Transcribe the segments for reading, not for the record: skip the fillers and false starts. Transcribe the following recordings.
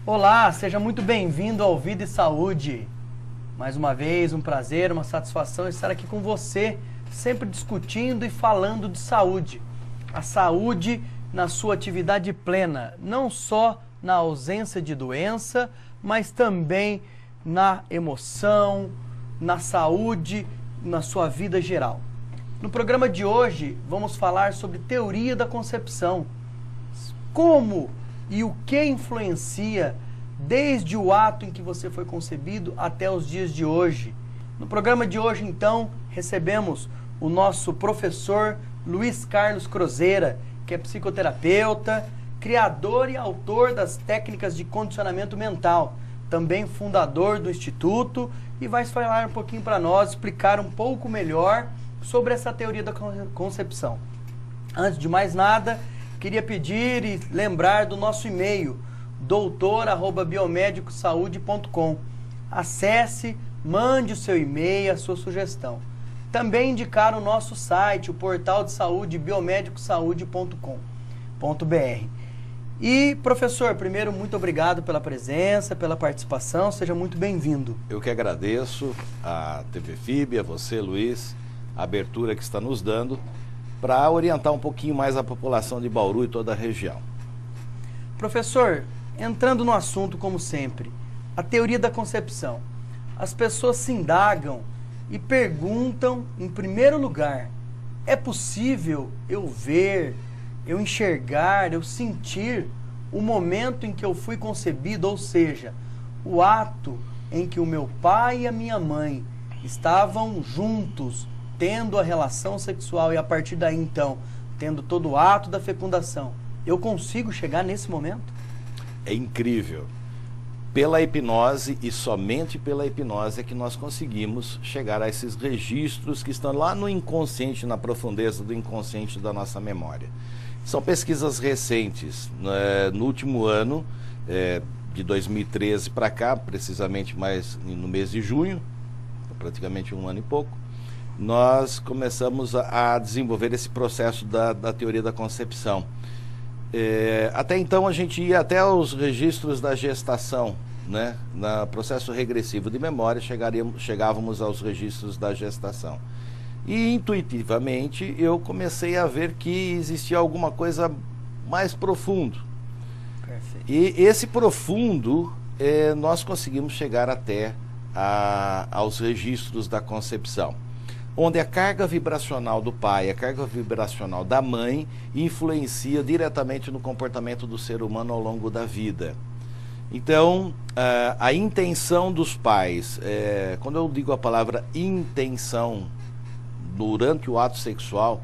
Olá, seja muito bem-vindo ao Vida e Saúde. Mais uma vez, um prazer, uma satisfação estar aqui com você, sempre discutindo e falando de saúde. A saúde na sua atividade plena, não só na ausência de doença, mas também na emoção, na saúde, na sua vida geral. No programa de hoje, vamos falar sobre teoria da concepção. Como e o que influencia desde o ato em que você foi concebido até os dias de hoje. No programa de hoje, então, recebemos o nosso professor Luiz Carlos Crozeira, que é psicoterapeuta, criador e autor das técnicas de condicionamento mental, também fundador do Instituto, e vai falar um pouquinho para nós, explicar um pouco melhor sobre essa teoria da concepção. Antes de mais nada, queria pedir e lembrar do nosso e-mail, doutor@biomédicosaude.com. Acesse, mande o seu e-mail, a sua sugestão. Também indicar o nosso site, o portal de saúde, biomedicosaude.com.br. E, professor, primeiro, muito obrigado pela presença, pela participação, seja muito bem-vindo. Eu que agradeço a TV FIB, a você, Luiz, a abertura que está nos dando para orientar um pouquinho mais a população de Bauru e toda a região. Professor, entrando no assunto como sempre, a teoria da concepção. As pessoas se indagam e perguntam, em primeiro lugar, é possível eu ver, eu enxergar, eu sentir o momento em que eu fui concebido, ou seja, o ato em que o meu pai e a minha mãe estavam juntos, tendo a relação sexual e a partir daí então, tendo todo o ato da fecundação, eu consigo chegar nesse momento? É incrível. Pela hipnose e somente pela hipnose é que nós conseguimos chegar a esses registros que estão lá no inconsciente, na profundeza do inconsciente da nossa memória. São pesquisas recentes, no último ano, de 2013 para cá, precisamente mais no mês de junho, praticamente um ano e pouco, nós começamos a desenvolver esse processo da teoria da concepção. Até então a gente ia até os registros da gestação, né? No processo regressivo de memória chegávamos aos registros da gestação. E intuitivamente eu comecei a ver que existia alguma coisa mais profundo. Perfeito. E esse profundo nós conseguimos chegar até aos registros da concepção, onde a carga vibracional do pai, a carga vibracional da mãe influencia diretamente no comportamento do ser humano ao longo da vida. Então, a intenção dos pais, quando eu digo a palavra intenção durante o ato sexual,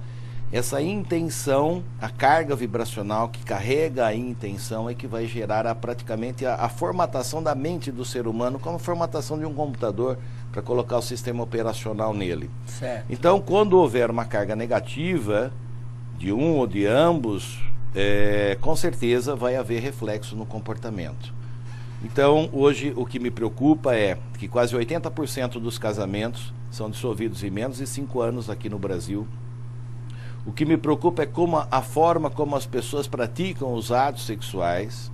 essa intenção, a carga vibracional que carrega a intenção é que vai gerar praticamente a formatação da mente do ser humano, como a formatação de um computador, para colocar o sistema operacional nele. Certo. Então, quando houver uma carga negativa, de um ou de ambos, com certeza vai haver reflexo no comportamento. Então, hoje, o que me preocupa é que quase 80% dos casamentos são dissolvidos em menos de 5 anos aqui no Brasil. O que me preocupa é a forma como as pessoas praticam os atos sexuais,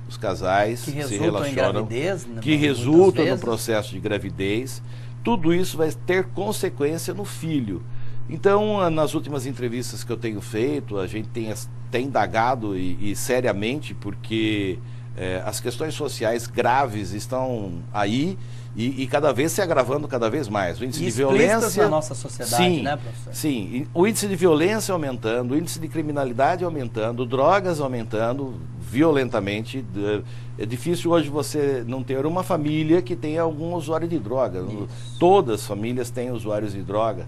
os casais que se resultam relacionam, em gravidez, né, que resultam no processo de gravidez. Tudo isso vai ter consequência no filho. Então, nas últimas entrevistas que eu tenho feito, a gente tem indagado e seriamente, porque as questões sociais graves estão aí e cada vez se agravando cada vez mais. O índice de violência na nossa sociedade, sim, né, professor? Sim, o índice de violência aumentando, o índice de criminalidade aumentando, drogas aumentando violentamente. É difícil hoje você não ter uma família que tenha algum usuário de droga. Isso. Todas as famílias têm usuários de droga.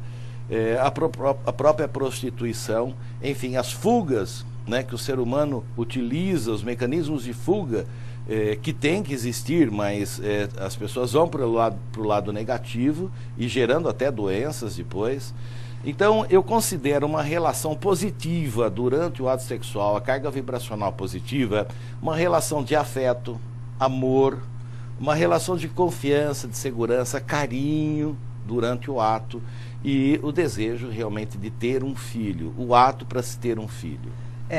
A própria prostituição, enfim, as fugas, né, que o ser humano utiliza, os mecanismos de fuga que tem que existir, mas as pessoas vão para o lado negativo e gerando até doenças depois. Então, eu considero uma relação positiva durante o ato sexual, a carga vibracional positiva, uma relação de afeto, amor, uma relação de confiança, de segurança, carinho durante o ato e o desejo realmente de ter um filho, o ato para se ter um filho.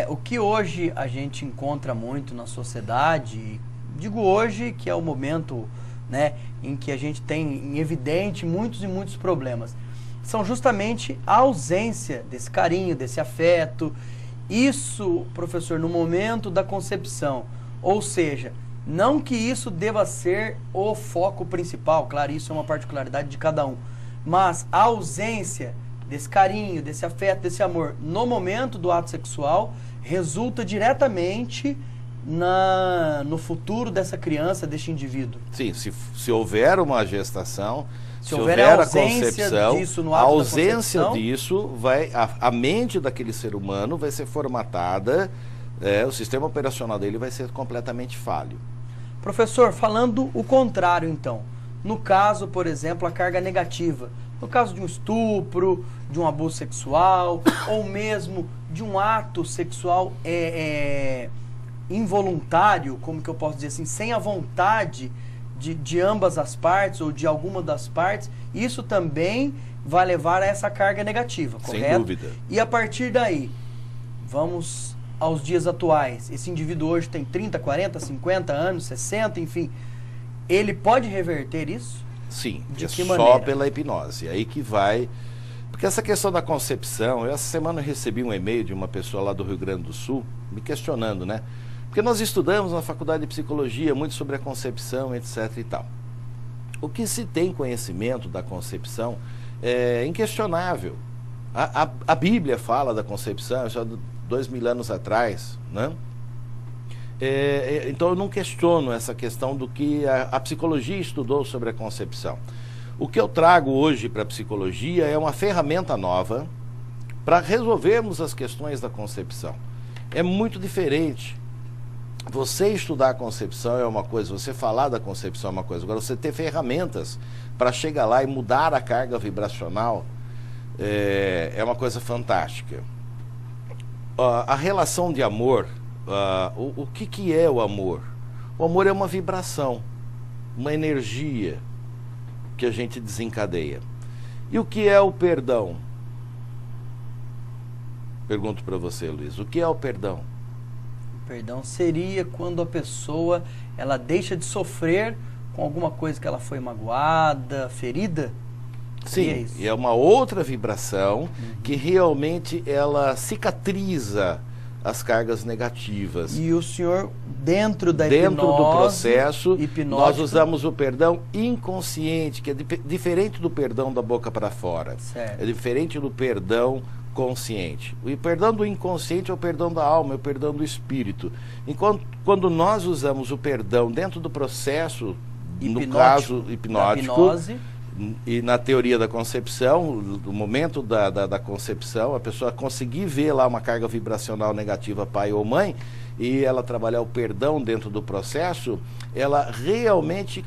O que hoje a gente encontra muito na sociedade, digo hoje, que é o momento, né, em que a gente tem em evidente muitos e muitos problemas, são justamente a ausência desse carinho, desse afeto. Isso, professor, no momento da concepção, ou seja, não que isso deva ser o foco principal, claro, isso é uma particularidade de cada um, mas a ausência desse carinho, desse afeto, desse amor no momento do ato sexual resulta diretamente no futuro dessa criança, deste indivíduo. Sim, se houver uma gestação, se houver a concepção, disso no ato a ausência disso, a mente daquele ser humano vai ser formatada, o sistema operacional dele vai ser completamente falho. Professor, falando o contrário então, no caso, por exemplo, a carga negativa, no caso de um estupro, de um abuso sexual, ou mesmo de um ato sexual involuntário, como que eu posso dizer assim, sem a vontade de ambas as partes ou de alguma das partes, isso também vai levar a essa carga negativa, correto? Sem dúvida. E a partir daí, vamos aos dias atuais. Esse indivíduo hoje tem 30, 40, 50 anos, 60, enfim. Ele pode reverter isso? Sim, de que só maneira? Pela hipnose. Aí que vai... Porque essa questão da concepção, essa semana eu recebi um e-mail de uma pessoa lá do Rio Grande do Sul, me questionando, né? Porque nós estudamos na faculdade de psicologia muito sobre a concepção, etc e tal. O que se tem conhecimento da concepção é inquestionável. A Bíblia fala da concepção, já 2000 anos atrás, né? Então eu não questiono essa questão do que a psicologia estudou sobre a concepção. O que eu trago hoje para a psicologia é uma ferramenta nova para resolvermos as questões da concepção. É muito diferente. Você estudar a concepção é uma coisa, você falar da concepção é uma coisa. Agora, você ter ferramentas para chegar lá e mudar a carga vibracional é uma coisa fantástica. A relação de amor, o que é o amor? O amor é uma vibração, uma energia que a gente desencadeia. E o que é o perdão? Pergunto para você, Luiz, o que é o perdão? O perdão seria quando a pessoa ela deixa de sofrer com alguma coisa que ela foi magoada, ferida? Sim, e é uma outra vibração que realmente ela cicatriza as cargas negativas. E o senhor, dentro da dentro hipnose, do processo, nós hipnótico, usamos o perdão inconsciente, que é diferente do perdão da boca para fora. certo. É diferente do perdão consciente. O perdão do inconsciente é o perdão da alma, é o perdão do espírito. Enquanto quando nós usamos o perdão dentro do processo, no caso hipnótico, hipnose, e na teoria da concepção, no momento da concepção, a pessoa conseguir ver lá uma carga vibracional negativa, pai ou mãe, e ela trabalhar o perdão dentro do processo, ela realmente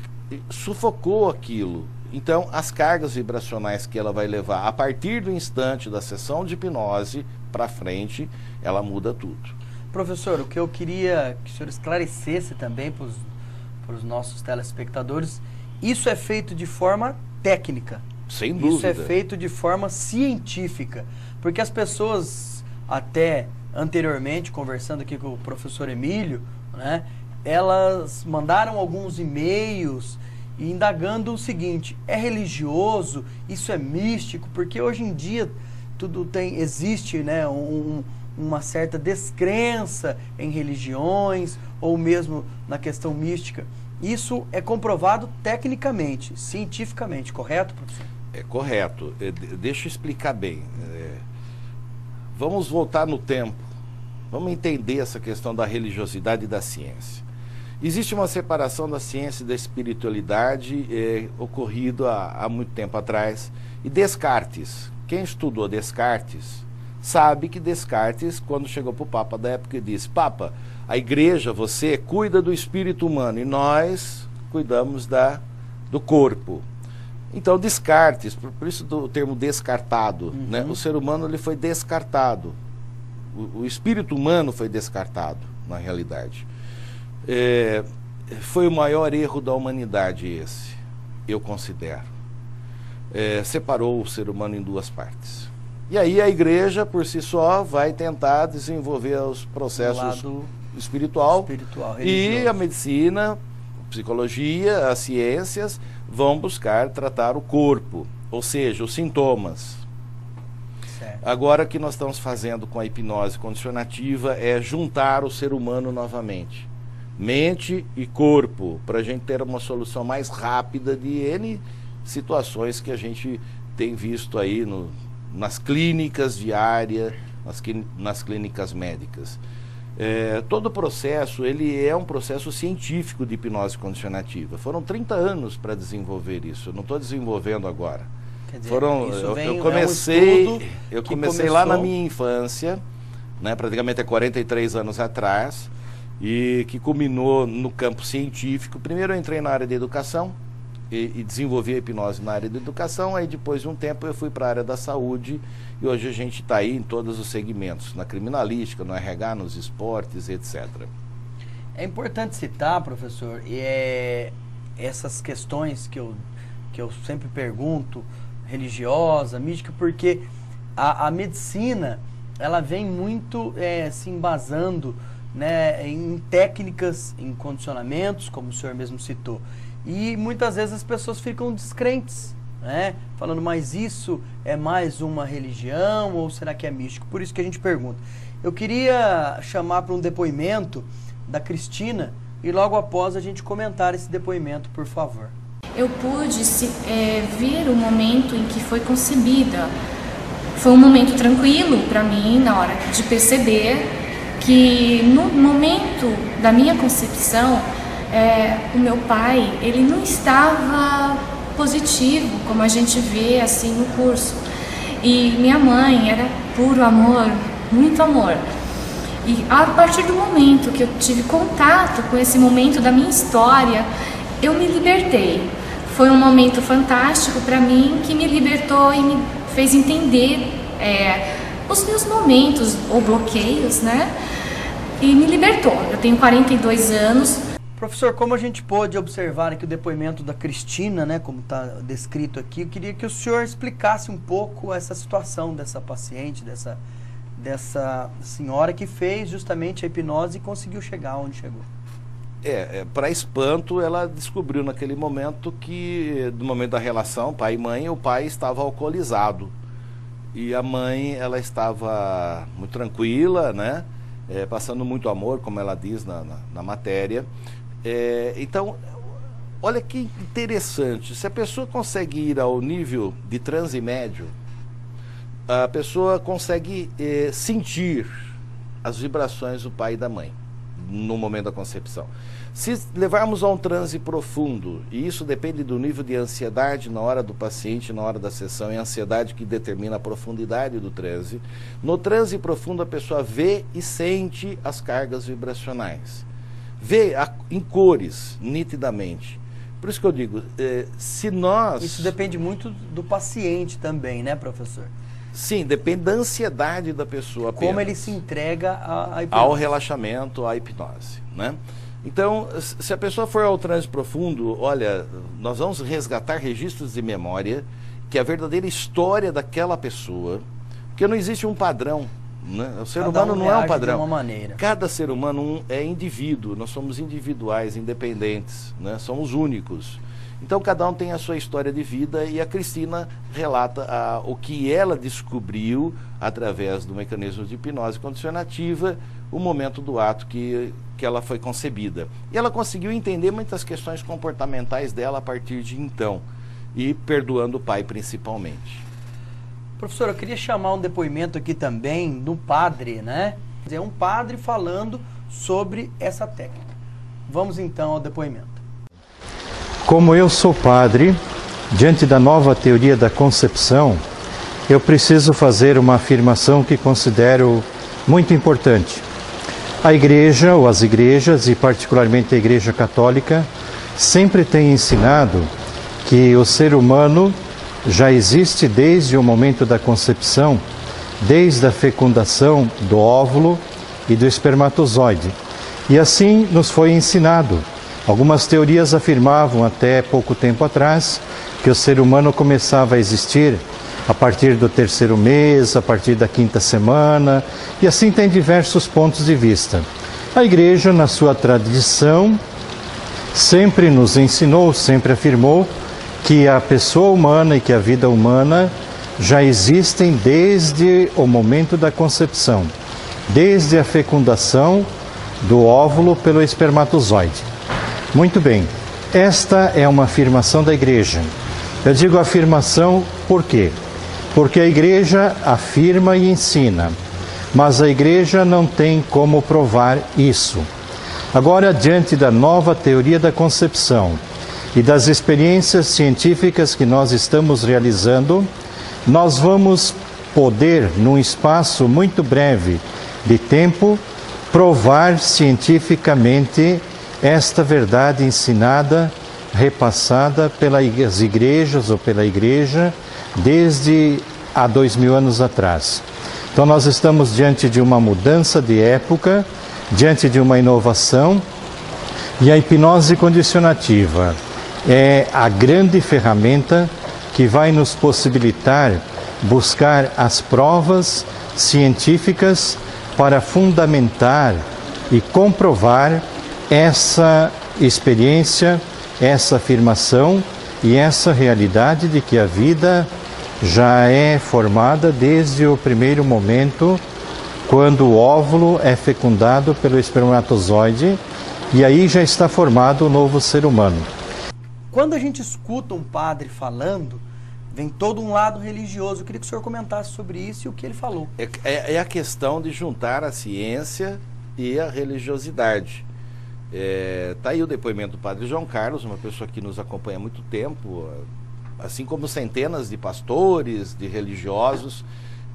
sufocou aquilo. Então, as cargas vibracionais que ela vai levar a partir do instante da sessão de hipnose para frente, ela muda tudo. Professor, o que eu queria que o senhor esclarecesse também para os nossos telespectadores, isso é feito de forma técnica. Sem dúvida. Isso é feito de forma científica. Porque as pessoas, até anteriormente, conversando aqui com o professor Emílio, né, elas mandaram alguns e-mails e indagando o seguinte: é religioso? Isso é místico? Porque hoje em dia tudo existe, né, uma certa descrença em religiões ou mesmo na questão mística. Isso é comprovado tecnicamente, cientificamente, correto, professor? É correto. Deixa eu explicar bem. Vamos voltar no tempo. Vamos entender essa questão da religiosidade e da ciência. Existe uma separação da ciência e da espiritualidade ocorrido há muito tempo atrás. E Descartes, quem estudou Descartes, sabe que Descartes, quando chegou para o Papa da época, disse: Papa, a igreja, você cuida do espírito humano e nós cuidamos do corpo. Então, Descartes, por isso do termo descartado, né? O ser humano ele foi descartado. O espírito humano foi descartado, na realidade. Foi o maior erro da humanidade esse, eu considero. Separou o ser humano em duas partes. E aí a igreja, por si só, vai tentar desenvolver os processos espiritual e religioso. a medicina, a psicologia, as ciências vão buscar tratar o corpo, ou seja, os sintomas. Certo. Agora, o que nós estamos fazendo com a hipnose condicionativa é juntar o ser humano novamente, mente e corpo, para a gente ter uma solução mais rápida de N situações que a gente tem visto aí nas clínicas diárias, nas clínicas médicas. Todo o processo, ele é um processo científico de hipnose condicionativa. Foram 30 anos para desenvolver isso, eu não estou desenvolvendo agora. Quer dizer, Eu comecei lá na minha infância, né, praticamente há 43 anos atrás, e que culminou no campo científico. Primeiro eu entrei na área de educação e desenvolvi a hipnose na área de educação, aí depois de um tempo eu fui para a área da saúde, e hoje a gente está aí em todos os segmentos, na criminalística, no RH, nos esportes, etc. É importante citar, professor, essas questões que eu sempre pergunto, religiosa, mística, porque a medicina, ela vem muito se embasando, né, em técnicas, em condicionamentos, como o senhor mesmo citou. E muitas vezes as pessoas ficam descrentes, né, falando, mas isso é mais uma religião ou será que é místico? Por isso que a gente pergunta. Eu queria chamar para um depoimento da Cristina e logo após a gente comentar esse depoimento, por favor. Eu pude ver o momento em que foi concebida. Foi um momento tranquilo para mim, na hora de perceber que no momento da minha concepção, o meu pai, ele não estava positivo, como a gente vê assim no curso. E minha mãe era puro amor, muito amor. E a partir do momento que eu tive contato com esse momento da minha história, eu me libertei. Foi um momento fantástico para mim, que me libertou e me fez entender os meus momentos ou bloqueios, né? E me libertou. Eu tenho 42 anos. Professor, como a gente pôde observar aqui o depoimento da Cristina, né, como está descrito aqui, eu queria que o senhor explicasse um pouco essa situação dessa paciente, dessa senhora que fez justamente a hipnose e conseguiu chegar onde chegou. Para espanto, ela descobriu naquele momento que, no momento da relação, pai e mãe, o pai estava alcoolizado. E a mãe, ela estava muito tranquila, né? Passando muito amor, como ela diz na matéria. Então, olha que interessante. Se a pessoa consegue ir ao nível de transe médio, a pessoa consegue sentir as vibrações do pai e da mãe no momento da concepção. Se levarmos a um transe profundo, e isso depende do nível de ansiedade na hora do paciente, na hora da sessão, é a ansiedade que determina a profundidade do transe. No transe profundo, a pessoa vê e sente as cargas vibracionais. Vê em cores, nitidamente. Por isso que eu digo, se nós... Isso depende muito do paciente também, né, professor? Sim, depende da ansiedade da pessoa apenas. Como ele se entrega à hipnose. Ao relaxamento, à hipnose, né? Então, se a pessoa for ao transe profundo, olha, nós vamos resgatar registros de memória, que é a verdadeira história daquela pessoa, porque não existe um padrão, né? O ser humano não é um padrão. De uma maneira. Cada ser humano é indivíduo, nós somos individuais, independentes, né? Somos únicos. Então, cada um tem a sua história de vida e a Cristina relata o que ela descobriu através do mecanismo de hipnose condicionativa, o momento do ato que ela foi concebida. E ela conseguiu entender muitas questões comportamentais dela a partir de então, e perdoando o pai principalmente. Professor, eu queria chamar um depoimento aqui também do padre, né? É um padre falando sobre essa técnica. Vamos então ao depoimento. Como eu sou padre, diante da nova teoria da concepção, eu preciso fazer uma afirmação que considero muito importante. A Igreja, ou as igrejas, e particularmente a Igreja Católica, sempre tem ensinado que o ser humano já existe desde o momento da concepção, desde a fecundação do óvulo e do espermatozoide. E assim nos foi ensinado. Algumas teorias afirmavam até pouco tempo atrás que o ser humano começava a existir a partir do 3º mês, a partir da 5ª semana, e assim tem diversos pontos de vista. A Igreja, na sua tradição, sempre nos ensinou, sempre afirmou que a pessoa humana e que a vida humana já existem desde o momento da concepção, desde a fecundação do óvulo pelo espermatozoide. Muito bem, esta é uma afirmação da Igreja. Eu digo afirmação por quê? Porque a Igreja afirma e ensina, mas a Igreja não tem como provar isso. Agora, diante da nova teoria da concepção e das experiências científicas que nós estamos realizando, nós vamos poder, num espaço muito breve de tempo, provar cientificamente esta verdade ensinada, repassada pelas igrejas ou pela Igreja desde há 2000 anos atrás. Então nós estamos diante de uma mudança de época, diante de uma inovação, e a hipnose condicionativa é a grande ferramenta que vai nos possibilitar buscar as provas científicas para fundamentar e comprovar essa experiência, essa afirmação e essa realidade de que a vida já é formada desde o primeiro momento, quando o óvulo é fecundado pelo espermatozoide, e aí já está formado o novo ser humano. Quando a gente escuta um padre falando, vem todo um lado religioso. Eu queria que o senhor comentasse sobre isso e o que ele falou. É a questão de juntar a ciência e a religiosidade. Tá aí o depoimento do padre João Carlos, uma pessoa que nos acompanha há muito tempo, assim como centenas de pastores, de religiosos,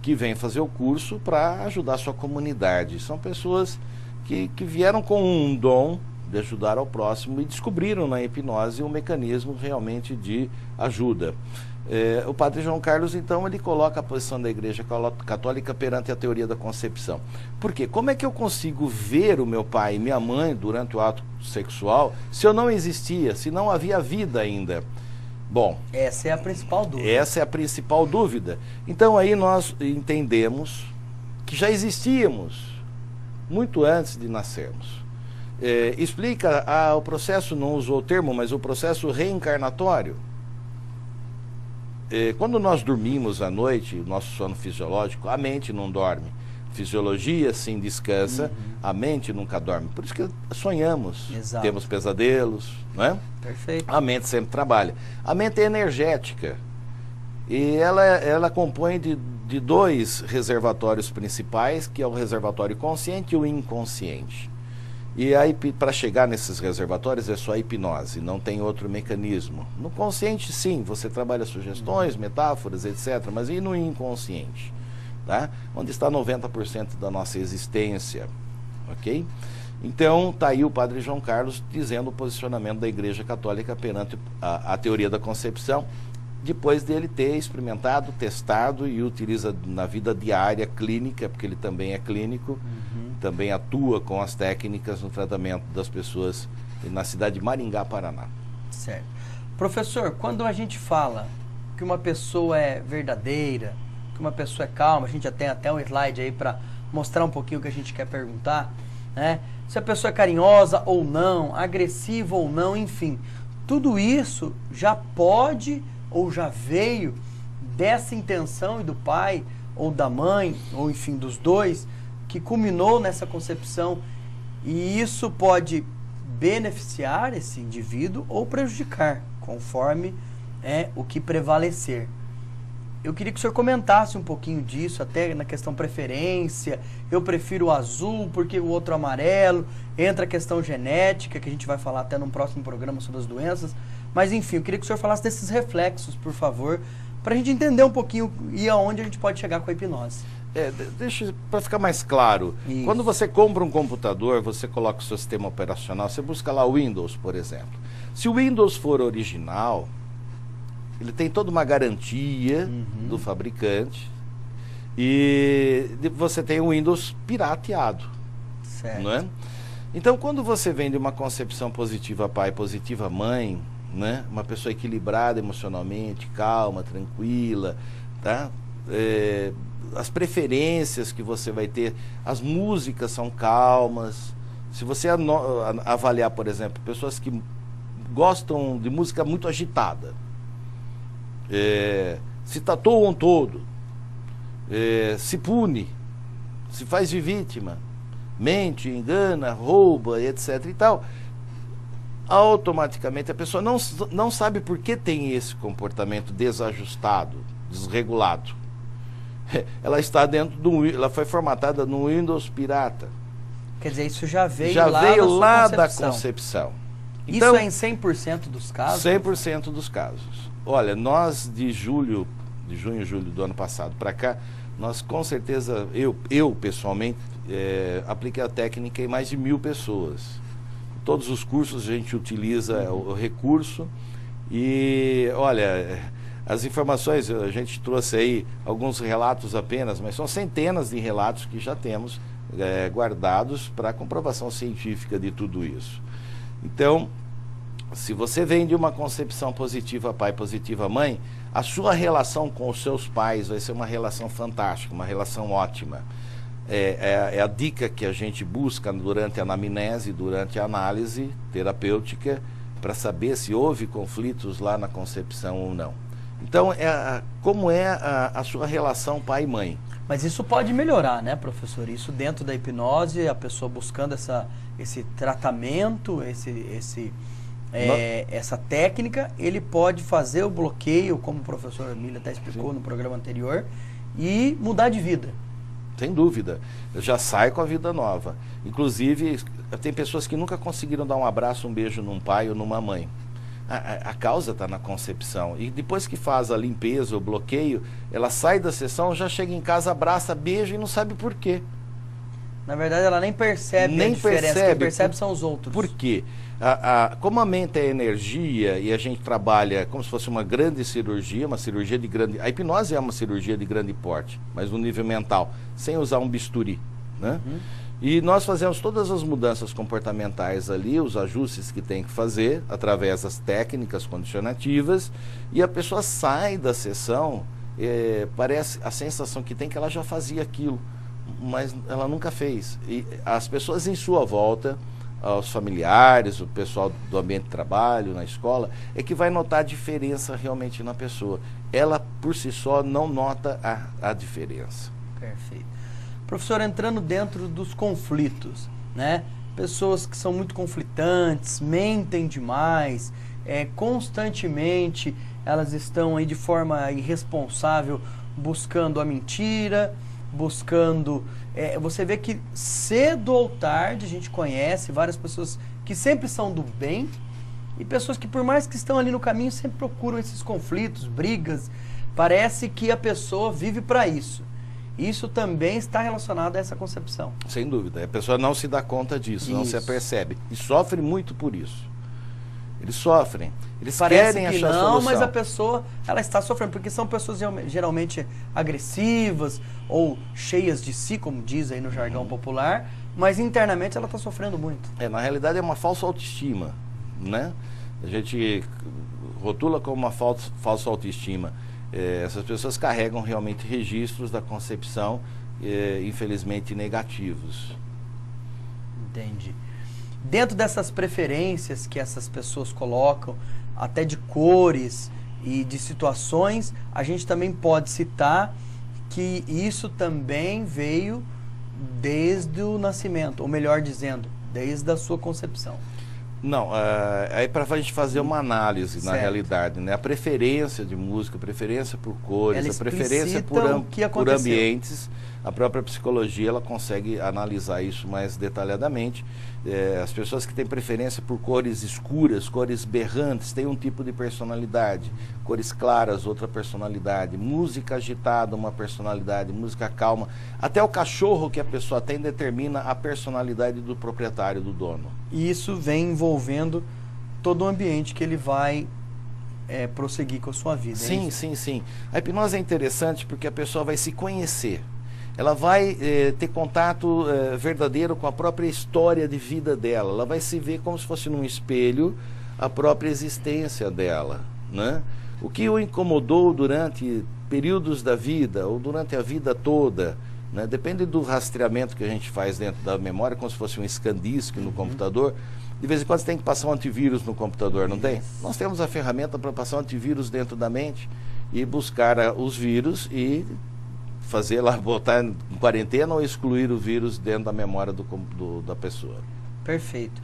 que vêm fazer o curso para ajudar a sua comunidade. São pessoas que vieram com um dom de ajudar ao próximo e descobriram na hipnose um mecanismo realmente de ajuda. O padre João Carlos, então, ele coloca a posição da Igreja Católica perante a teoria da concepção. Por quê? Como é que eu consigo ver o meu pai e minha mãe durante o ato sexual se eu não existia, se não havia vida ainda? Bom, essa é a principal dúvida. Essa é a principal dúvida. Então aí nós entendemos que já existíamos muito antes de nascermos. Explica o processo, não usou o termo, mas o processo reencarnatório. Quando nós dormimos à noite, o nosso sono fisiológico, a mente não dorme. Fisiologia sim descansa, a mente nunca dorme. Por isso que sonhamos, Exato. Temos pesadelos, não é? Perfeito. A mente sempre trabalha. A mente é energética e ela compõe de dois reservatórios principais, que é o reservatório consciente e o inconsciente. E aí, para chegar nesses reservatórios é só a hipnose, não tem outro mecanismo. No consciente, sim, você trabalha sugestões, metáforas, etc., mas e no inconsciente? Tá? Onde está 90% da nossa existência, ok? Então, está aí o padre João Carlos dizendo o posicionamento da Igreja Católica perante a teoria da concepção, depois dele ter experimentado, testado e utiliza na vida diária clínica, porque ele também é clínico, também atua com as técnicas no tratamento das pessoas na cidade de Maringá, Paraná. Certo. Professor, quando a gente fala que uma pessoa é verdadeira, que uma pessoa é calma, a gente já tem até um slide aí para mostrar um pouquinho o que a gente quer perguntar, né? Se a pessoa é carinhosa ou não, agressiva ou não, enfim, tudo isso já pode ou já veio dessa intenção e do pai ou da mãe, ou enfim, dos dois, que culminou nessa concepção, e isso pode beneficiar esse indivíduo ou prejudicar, conforme o que prevalecer. Eu queria que o senhor comentasse um pouquinho disso, até na questão preferência. Eu prefiro o azul porque o outro amarelo. Entra a questão genética, que a gente vai falar até num próximo programa sobre as doenças. Mas enfim, eu queria que o senhor falasse desses reflexos, por favor, para a gente entender um pouquinho e aonde a gente pode chegar com a hipnose. Deixa para ficar mais claro. Isso. Quando você compra um computador, você coloca o seu sistema operacional, você busca lá o Windows, por exemplo. Se o Windows for original, ele tem toda uma garantia do fabricante e você tem o Windows pirateado, Certo. não é? Então, quando você vem de uma concepção positiva pai, positiva mãe, né? Uma pessoa equilibrada emocionalmente, calma, tranquila, tá? As preferências que você vai ter, as músicas são calmas, Se você avaliar, por exemplo, pessoas que gostam de música muito agitada, se tatuam todo, se pune, se faz de vítima, mente, engana, rouba, etc. e tal, automaticamente a pessoa não sabe por que tem esse comportamento desajustado, desregulado. Ela está ela foi formatada no Windows pirata. Quer dizer, isso já veio lá da concepção. Então, isso é em 100% dos casos? 100% dos casos. Olha, nós de junho e julho do ano passado para cá, nós com certeza, eu pessoalmente, apliquei a técnica em mais de 1000 pessoas. Todos os cursos a gente utiliza o recurso e, olha, as informações, a gente trouxe aí alguns relatos apenas, mas são centenas de relatos que já temos guardados para comprovação científica de tudo isso. Então, se você vem de uma concepção positiva pai, positiva mãe, a sua relação com os seus pais vai ser uma relação fantástica, uma relação ótima. É a dica que a gente busca durante a anamnese, durante a análise terapêutica, para saber se houve conflitos lá na concepção ou não. Então, como é a sua relação pai e mãe? Mas isso pode melhorar, né, professor? Isso dentro da hipnose, a pessoa buscando esse tratamento, essa técnica, ele pode fazer o bloqueio, como o professor Emílio até explicou no programa anterior, e mudar de vida. Sem dúvida. Já sai com a vida nova. Inclusive, tem pessoas que nunca conseguiram dar um abraço, um beijo num pai ou numa mãe. A causa está na concepção. E depois que faz a limpeza, o bloqueio, ela sai da sessão, já chega em casa, abraça, beija e não sabe por quê. Na verdade, ela nem percebe a diferença. Quem percebe são os outros. Por quê? Como a mente é energia e a gente trabalha como se fosse uma grande cirurgia, uma cirurgia de grande... A hipnose é uma cirurgia de grande porte, mas no nível mental, sem usar um bisturi, né? E nós fazemos todas as mudanças comportamentais ali, os ajustes que tem que fazer, através das técnicas condicionativas, e a pessoa sai da sessão, parece a sensação que tem que ela já fazia aquilo, mas ela nunca fez. E as pessoas em sua volta, os familiares, o pessoal do ambiente de trabalho, na escola, é que vai notar a diferença realmente na pessoa. Ela, por si só, não nota a diferença. Perfeito. Professor, entrando dentro dos conflitos, né? Pessoas que são muito conflitantes, mentem demais, constantemente elas estão aí de forma irresponsável buscando a mentira, buscando... você vê que cedo ou tarde a gente conhece várias pessoas que sempre são do bem e pessoas que, por mais que estão ali no caminho, sempre procuram esses conflitos, brigas. Parece que a pessoa vive para isso. Isso também está relacionado a essa concepção. Sem dúvida. A pessoa não se dá conta disso, não se apercebe. E sofre muito por isso. Eles sofrem. Eles querem achar a solução. Mas a pessoa, ela está sofrendo, porque são pessoas geralmente agressivas ou cheias de si, como diz aí no jargão popular, mas internamente ela está sofrendo muito. Na realidade é uma falsa autoestima, né? A gente rotula como uma falsa autoestima. Essas pessoas carregam realmente registros da concepção, infelizmente negativos. Entendi. Dentro dessas preferências que essas pessoas colocam, até de cores e de situações, a gente também pode citar que isso também veio desde o nascimento, ou melhor dizendo, desde a sua concepção. Não, aí para a gente fazer uma análise, na realidade, né? A preferência de música, a preferência por cores, a preferência por ambientes, a própria psicologia ela consegue analisar isso mais detalhadamente. As pessoas que têm preferência por cores escuras, cores berrantes, têm um tipo de personalidade, cores claras, outra personalidade, música agitada, uma personalidade, música calma. Até o cachorro que a pessoa tem determina a personalidade do proprietário, do dono. E isso vem envolvendo todo o ambiente que ele vai prosseguir com a sua vida. Sim, sim, sim. A hipnose é interessante porque a pessoa vai se conhecer. Ela vai ter contato verdadeiro com a própria história de vida dela. Ela vai se ver como se fosse num espelho a própria existência dela, né? O que o incomodou durante períodos da vida ou durante a vida toda, né? Depende do rastreamento que a gente faz dentro da memória, como se fosse um ScanDisk no computador. De vez em quando você tem que passar um antivírus no computador, não tem? Nós temos a ferramenta para passar um antivírus dentro da mente e buscar os vírus e fazer lá, botar em quarentena ou excluir o vírus dentro da memória da pessoa. Perfeito.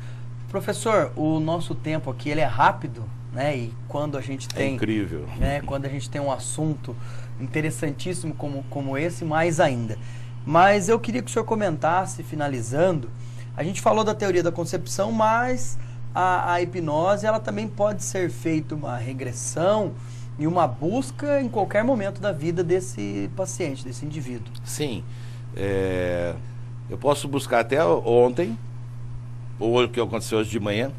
Professor, o nosso tempo aqui ele é rápido, né? E quando a gente tem... É incrível. Né, quando a gente tem um assunto interessantíssimo como esse, mais ainda. Mas eu queria que o senhor comentasse, finalizando, a gente falou da teoria da concepção, mas a hipnose ela também pode ser feita uma regressão e uma busca em qualquer momento da vida desse paciente, desse indivíduo. Sim. Eu posso buscar até ontem, ou o que aconteceu hoje de manhã.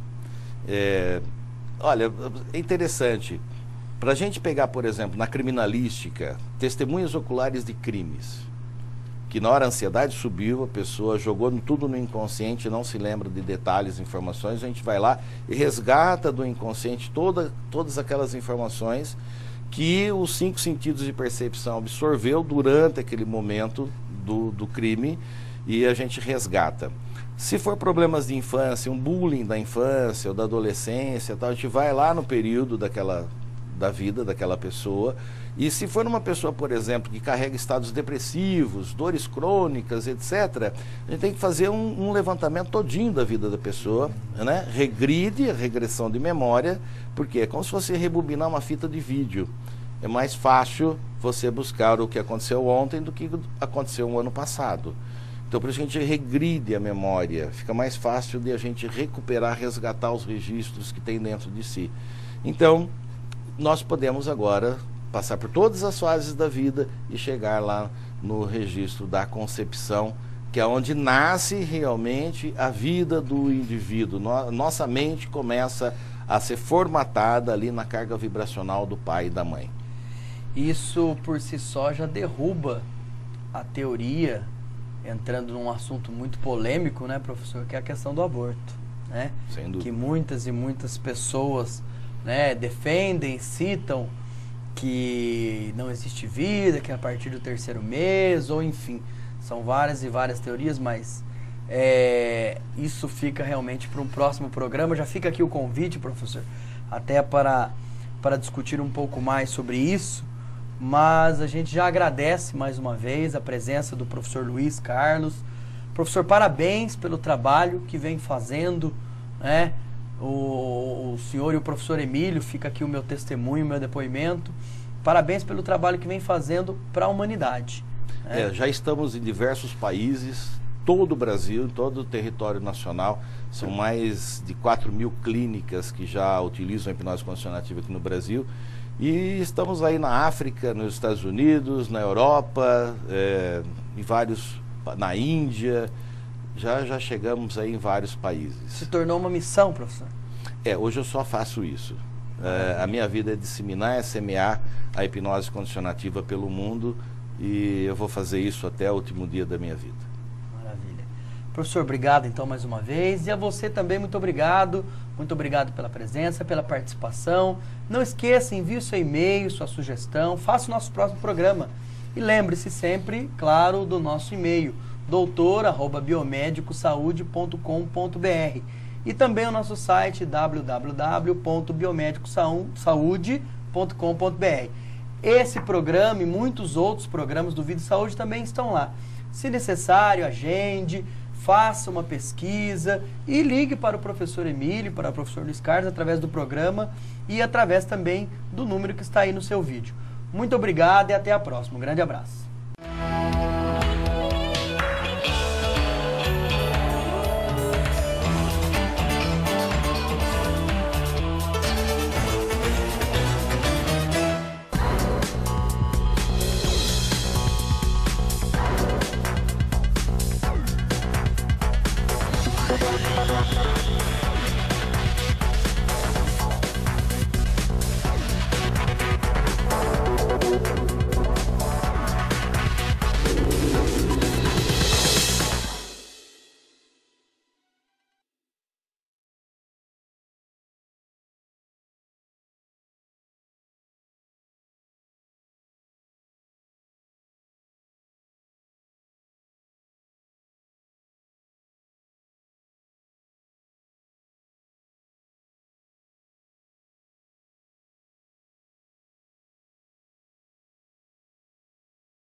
Olha, é interessante. Para a gente pegar, por exemplo, na criminalística, testemunhas oculares de crimes, que na hora a ansiedade subiu, a pessoa jogou tudo no inconsciente, não se lembra de detalhes, informações, a gente vai lá e resgata do inconsciente todas aquelas informações que os 5 sentidos de percepção absorveu durante aquele momento do crime, e a gente resgata. Se for problemas de infância, um bullying da infância ou da adolescência, tal, a gente vai lá no período da vida daquela pessoa. E se for uma pessoa, por exemplo, que carrega estados depressivos, dores crônicas, etc., a gente tem que fazer um levantamento todinho da vida da pessoa, né? Regride a regressão de memória, porque é como se fosse rebobinar uma fita de vídeo. É mais fácil você buscar o que aconteceu ontem do que aconteceu um ano passado. Então, por isso a gente regride a memória, fica mais fácil de a gente recuperar, resgatar os registros que tem dentro de si. Então, nós podemos agora passar por todas as fases da vida e chegar lá no registro da concepção, que é onde nasce realmente a vida do indivíduo. Nossa mente começa a ser formatada ali na carga vibracional do pai e da mãe. Isso por si só já derruba a teoria, entrando num assunto muito polêmico, né, professor, que é a questão do aborto, né? Sem dúvida. Que muitas e muitas pessoas, né, defendem, citam que não existe vida, que é a partir do 3º mês, ou enfim, são várias e várias teorias, mas isso fica realmente para um próximo programa. Já fica aqui o convite, professor, até para discutir um pouco mais sobre isso, mas a gente já agradece mais uma vez a presença do professor Luiz Carlos. Professor, parabéns pelo trabalho que vem fazendo, né? O senhor e o professor Emílio, fica aqui o meu testemunho, o meu depoimento. Parabéns pelo trabalho que vem fazendo para a humanidade. Né? Já estamos em diversos países, todo o Brasil, todo o território nacional. São mais de 4.000 clínicas que já utilizam a hipnose condicionativa aqui no Brasil. E estamos aí na África, nos Estados Unidos, na Europa, na Índia. Já chegamos aí em vários países. Se tornou uma missão, professor? Hoje eu só faço isso. A minha vida é disseminar, é semear a hipnose condicionativa pelo mundo, e eu vou fazer isso até o último dia da minha vida. Maravilha. Professor, obrigado então mais uma vez. E a você também, muito obrigado. Muito obrigado pela presença, pela participação. Não esqueça, envie o seu e-mail, sua sugestão, faça o nosso próximo programa. E lembre-se sempre, claro, do nosso e-mail, doutor@biomedicosaude.com.br, e também o nosso site www.biomedicosaude.com.br. Esse programa e muitos outros programas do Vida e Saúde também estão lá. Se necessário, agende, faça uma pesquisa e ligue para o professor Emílio, para o professor Luiz Carlos, através do programa e através também do número que está aí no seu vídeo. Muito obrigado e até a próxima. Um grande abraço. We'll be right back.